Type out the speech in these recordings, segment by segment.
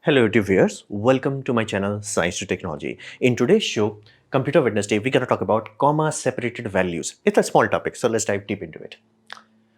Hello YouTube viewers, welcome to my channel Science to Technology. In today's show, Computer Wednesday, we're going to talk about comma separated values. It's a small topic, so let's dive deep into it.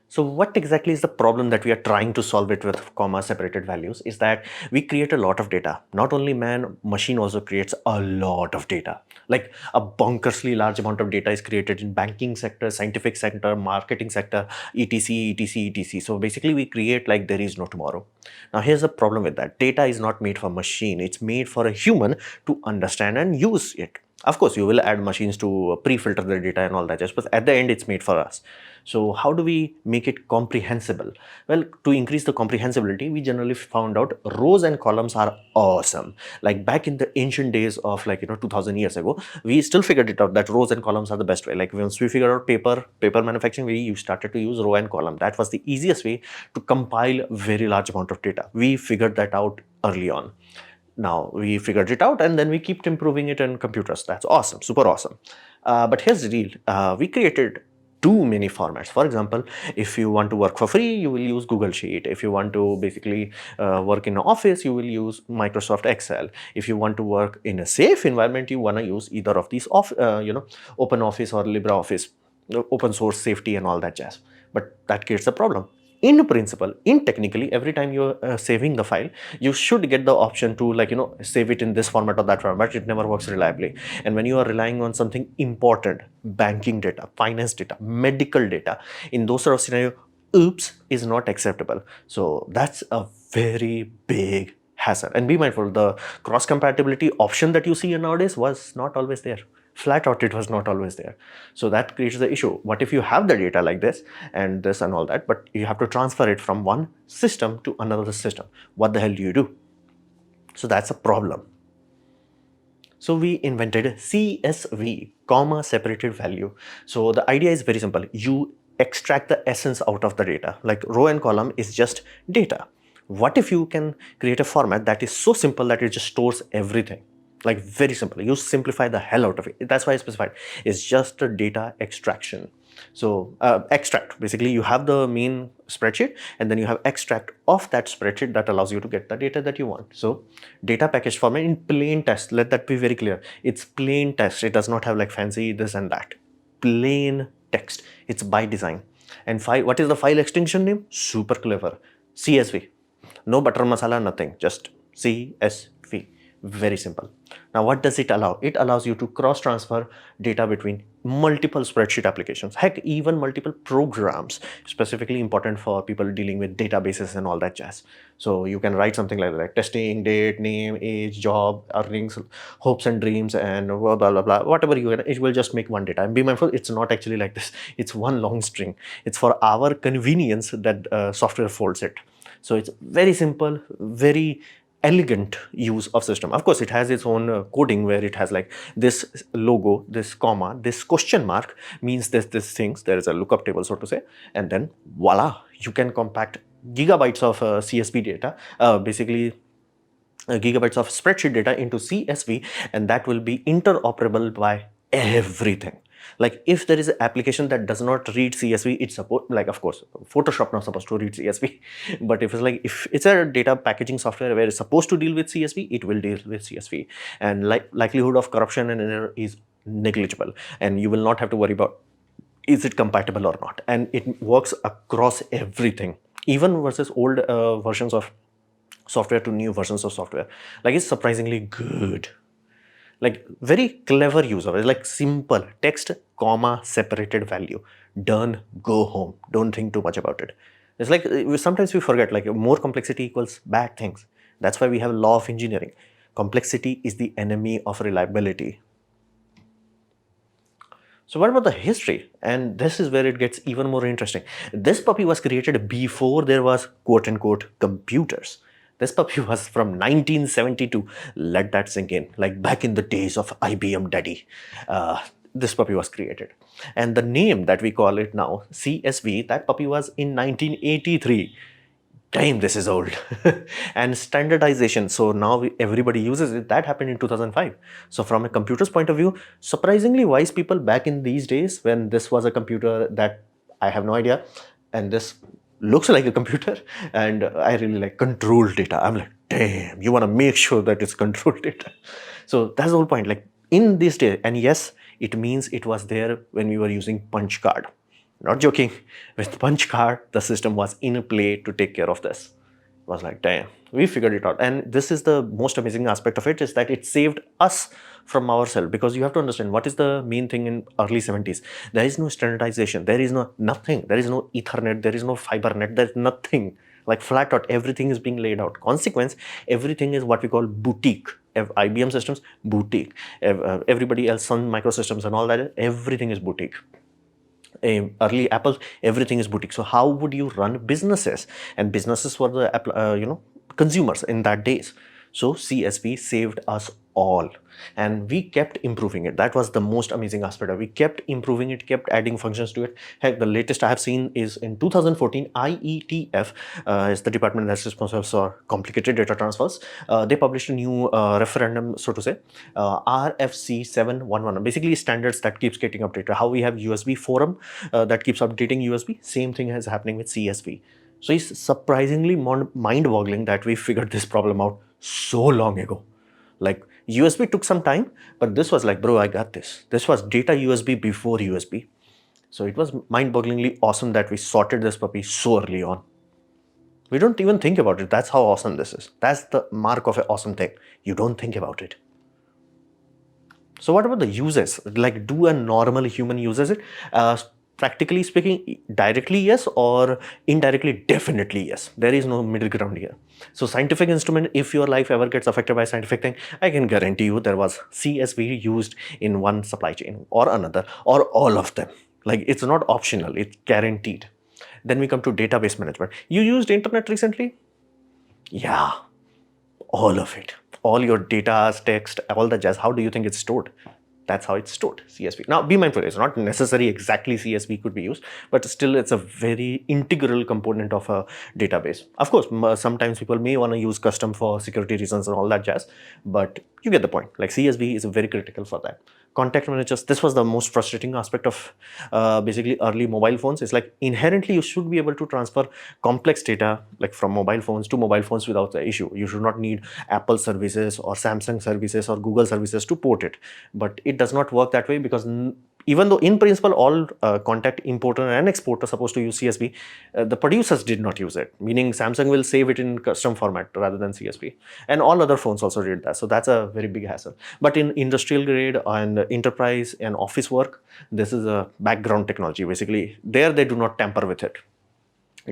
So what exactly is the problem that we are trying to solve it with comma separated values is that we create a lot of data. Not only man, machine also creates a lot of data. Like a bonkersly large amount of data is created in banking sector, scientific sector, marketing sector, etc, etc, etc. So basically we create like there is no tomorrow. Now here's the problem with that. Data is not made for machine. It's made for a human to understand and use it. Of course, you will add machines to pre-filter the data and all that, just but at the end, it's made for us. So how do we make it comprehensible? Well, to increase the comprehensibility, we generally found out rows and columns are awesome. Like back in the ancient days of 2000 years ago, we still figured it out that rows and columns are the best way. Like once we figured out paper manufacturing, we started to use row and column. That was the easiest way to compile very large amount of data. We figured that out early on. Now we figured it out and then we kept improving it in computers. That's awesome, super awesome. But here's the deal. We created too many formats. For example, if you want to work for free, you will use Google Sheet. If you want to basically work in an office, you will use Microsoft Excel. If you want to work in a safe environment, you want to use either of these Open Office or LibreOffice, open source safety and all that jazz. But that creates a problem. In principle, in technically, every time you're saving the file, you should get the option to save it in this format or that format, but it never works reliably. And when you are relying on something important, banking data, finance data, medical data, in those sort of scenario, oops is not acceptable. So that's a very big hazard. And be mindful, the cross compatibility option that you see nowadays was not always there. Flat out, it was not always there. So that creates the issue. What if you have the data like this and all that, but you have to transfer it from one system to another system? What the hell do you do? So that's a problem. So we invented CSV, comma separated value. So the idea is very simple. You extract the essence out of the data. Like row and column is just data. What if you can create a format that is so simple that it just stores everything? Like very simple. You simplify the hell out of it. That's why I specified. It's just a data extraction. So extract, basically you have the main spreadsheet and then you have extract of that spreadsheet that allows you to get the data that you want. So data package format in plain text, let that be very clear. It's plain text. It does not have like fancy this and that. Plain text. It's by design. And what is the file extension name? Super clever. CSV. No butter masala, nothing. Just CSV. Very simple. Now, what does it allow? It allows you to cross transfer data between multiple spreadsheet applications, heck, even multiple programs, specifically important for people dealing with databases and all that jazz. So you can write something like testing, date, name, age, job, earnings, hopes and dreams, and blah, blah, blah, blah, whatever you can, it will just make one data. And be mindful, it's not actually like this. It's one long string. It's for our convenience that software folds it. So it's very simple, very elegant use of system. Of course, it has its own coding where it has like this logo, this comma, this question mark means this things. There is a lookup table, so to say, and then voila, you can compact gigabytes of CSV data, basically gigabytes of spreadsheet data into CSV, and that will be interoperable by everything. Like if there is an application that does not read CSV, it's supposed, like of course, Photoshop not supposed to read CSV, but if it's a data packaging software where it's supposed to deal with CSV, it will deal with CSV, and likelihood of corruption and error is negligible, and you will not have to worry about is it compatible or not, and it works across everything, even versus old versions of software to new versions of software. Like it's surprisingly good. Like very clever use of it. Like simple text, comma, separated value. Done, go home. Don't think too much about it. It's like sometimes we forget like more complexity equals bad things. That's why we have law of engineering. Complexity is the enemy of reliability. So what about the history? And this is where it gets even more interesting. This puppy was created before there was quote unquote computers. This puppy was from 1972. Let that sink in. Like back in the days of IBM Daddy, this puppy was created. And the name that we call it now, CSV, that puppy was in 1983. Damn, this is old. And standardization, so now everybody uses it. That happened in 2005. So from a computer's point of view, surprisingly wise people back in these days when this was a computer that I have no idea, and this looks like a computer, and I really like control data. I'm like, damn, you want to make sure that it's control data. So that's the whole point. Like in this day, and yes, it means it was there when we were using punch card. Not joking. With punch card, the system was in play to take care of this. It was like, damn, we figured it out. And this is the most amazing aspect of it, is that it saved us from ourselves. Because you have to understand, what is the main thing in early 70s? There is no standardization. There is no nothing. There is no Ethernet. There is no fiber net. There's nothing. Like flat out, everything is being laid out. Consequence, everything is what we call boutique. IBM systems, boutique. Everybody else, Sun Microsystems and all that, everything is boutique. Early Apple, everything is boutique. So how would you run businesses? And businesses were the consumers in that days. So CSV saved us all, and we kept improving it. That was the most amazing aspect of it. We kept improving it, kept adding functions to it. Heck, the latest I have seen is in 2014, IETF is the department that's responsible for complicated data transfers. They published a new referendum, so to say, RFC 711, basically standards that keeps getting updated. How we have USB forum that keeps updating USB, same thing is happening with CSV. So it's surprisingly mind-boggling that we figured this problem out so long ago. Like USB took some time, but this was like, bro, I got this. This was data USB before USB. So it was mind-bogglingly awesome that we sorted this puppy so early on. We don't even think about it. That's how awesome this is. That's the mark of an awesome thing. You don't think about it. So what about the uses? Like, do a normal human uses it? Practically speaking, directly yes, or indirectly definitely yes. There is no middle ground here. So scientific instrument, if your life ever gets affected by scientific thing, I can guarantee you there was CSV used in one supply chain or another, or all of them. Like, it's not optional, it's guaranteed. Then we come to database management. You used internet recently? Yeah, all of it. All your data, text, all the jazz. How do you think it's stored? That's how it's stored, CSV. Now, be mindful, it's not necessary exactly CSV could be used, but still it's a very integral component of a database. Of course, sometimes people may want to use custom for security reasons and all that jazz, but you get the point. Like CSV is very critical for that. Contact managers, this was the most frustrating aspect of basically early mobile phones. It's like inherently you should be able to transfer complex data like from mobile phones to mobile phones without the issue. You should not need Apple services or Samsung services or Google services to port it. But it does not work that way, because even though in principle all contact importer and exporter are supposed to use CSV, the producers did not use it, meaning Samsung will save it in custom format rather than CSV, and all other phones also did that. So that's a very big hassle. But in industrial grade and enterprise and office work, this is a background technology. Basically there they do not tamper with it.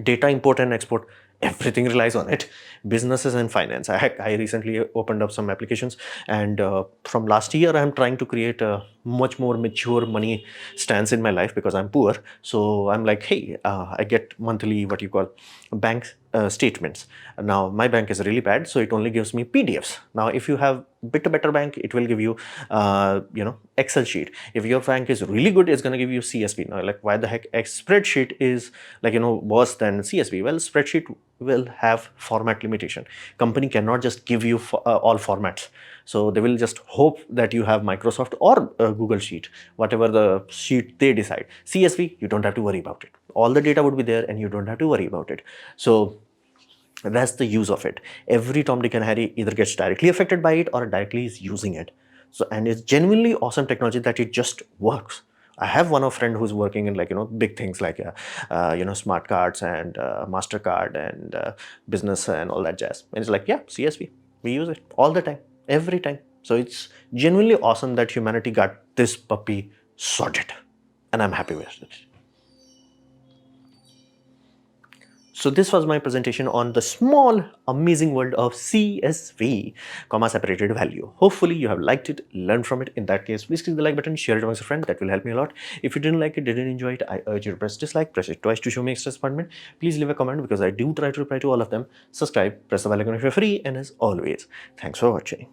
Data import and export, everything relies on it. Businesses and finance, I recently opened up some applications, and from last year I'm trying to create a much more mature money stance in my life, because I'm poor. So I'm like, hey, I get monthly what you call bank statements. Now my bank is really bad, so it only gives me PDFs. Now if you have bit better bank, it will give you Excel sheet. If your bank is really good, it's going to give you CSV. Now, like, why the heck a spreadsheet is like worse than CSV? Well, spreadsheet will have format limitation. Company cannot just give you all formats. So they will just hope that you have Microsoft or Google Sheet, whatever the sheet they decide. CSV, you don't have to worry about it. All the data would be there and you don't have to worry about it. So that's the use of it. Every Tom, Dick and Harry either gets directly affected by it or directly is using it. So, and it's genuinely awesome technology that it just works. I have one of friend who's working in big things like smart cards and MasterCard and business and all that jazz. And it's like, yeah, CSV, we use it all the time, every time. So it's genuinely awesome that humanity got this puppy sorted, and I'm happy with it. So this was my presentation on the small, amazing world of CSV, comma separated value. Hopefully you have liked it, learned from it. In that case, please click the like button, share it with a friend. That will help me a lot. If you didn't like it, didn't enjoy it, I urge you to press dislike, press it twice to show me extra disappointment. Please leave a comment, because I do try to reply to all of them. Subscribe, press the bell icon if you're free, and as always, thanks for watching.